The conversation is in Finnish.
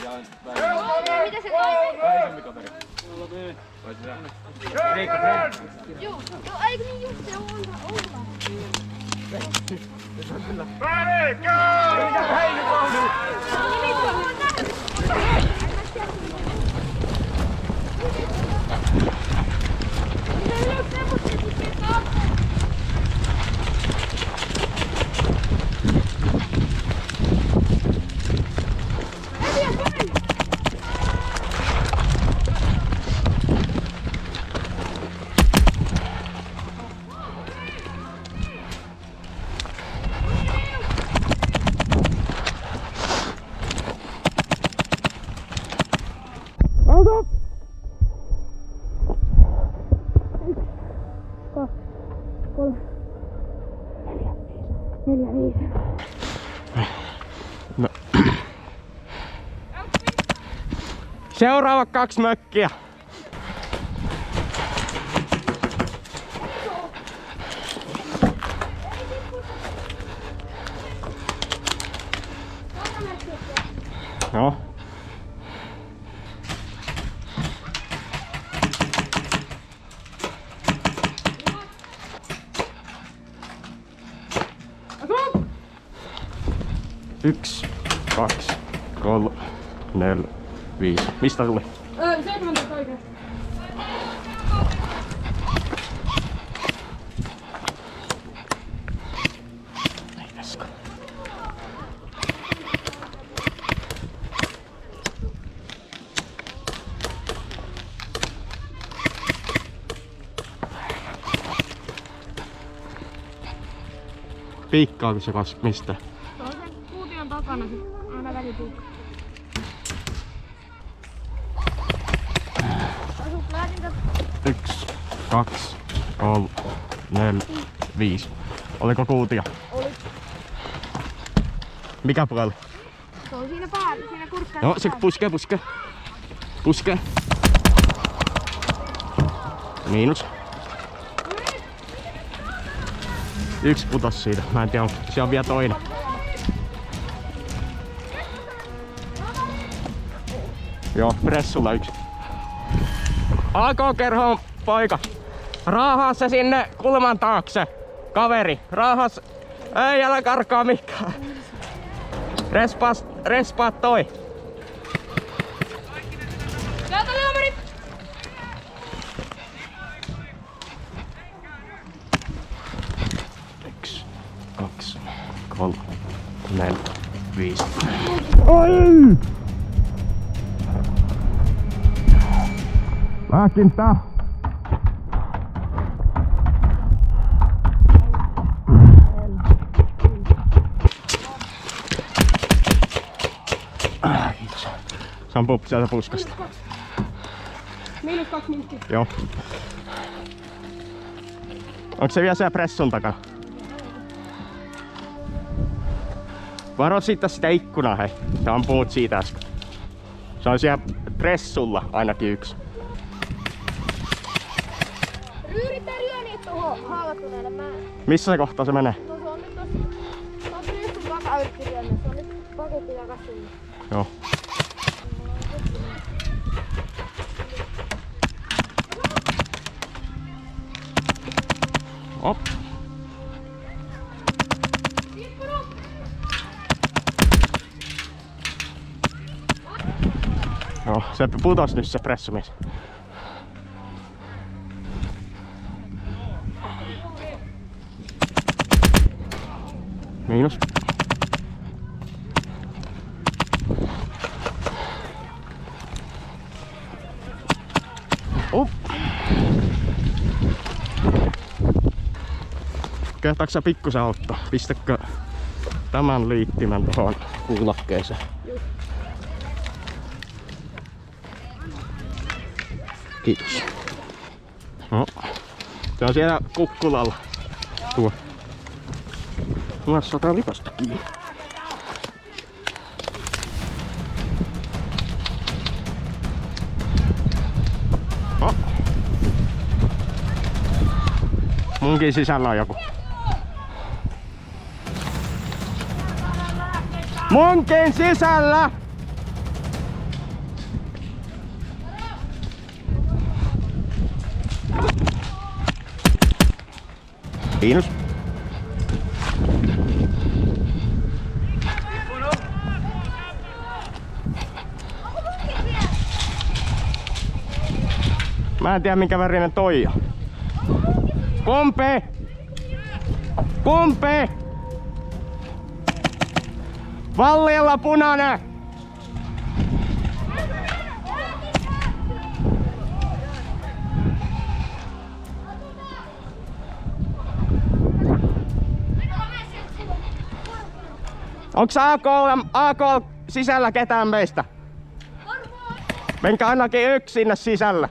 Mitä se on? Väisempi kaveri. Riikka, Joo, eikö niin just se on? No. Seuraava 2 mökkiä. No. Yksi, 2, 3, 4, 5. Mistä tuli? 17 oikein. Ei täskä. Piikkaako se mistä? Kuution takana se aina välipiikka. Asut lääkintä. 1, 2, 3, 4, 5. Oliko kuutio? Oli. Mikä puoli? Se on siinä päällä, siinä kurkkaa. Joo, se puskee. Puskee. Miinus. Yksi putos siitä. Mä en tiedä, se on vielä toinen. Joo, pressulla yksi. AK-kerhoon poika. Raahaa se sinne kulman taakse. Kaveri, raahas. Ei, älä karkaa mikään. Respaa toi. Täältä lyömärit! Yksi, 2, 3, 4, 5. Oi! Lääkintä! Kiitos. Sampuu sieltä puskasta. -2 minuuttia. Joo. Onko se vielä siellä pressun takana? Varo sitten sitä ikkunaa, hei. Sä ampuut siitä äsken. Se on siellä pressulla ainakin yksi. Yrittää ryöniä tuohon haavattuneelle. Missä se kohta se menee? No se on nyt tossa pressun takaa yritti ryöniä. Se on nyt paketti takas sinne. Joo. Op. Joo, se putos nyt se pressumies. Miinus. Kehtaatko sä pikkusen auttaa? Pistäkö tämän liittimen tuohon kuulokkeeseen? Kiitos. No. Se on siellä kukkulalla. Tuo. Tuossa otetaan lipasta kiinni. No. Munkin sisällä on joku. Munkin sisällä! Miinus. Mä en tiedä minkä värinen toi on. Kumpi? Kumpi? Vallilla punainen! Onks AK sisällä ketään meistä? Menkää ainakin yksi sinne sisällä.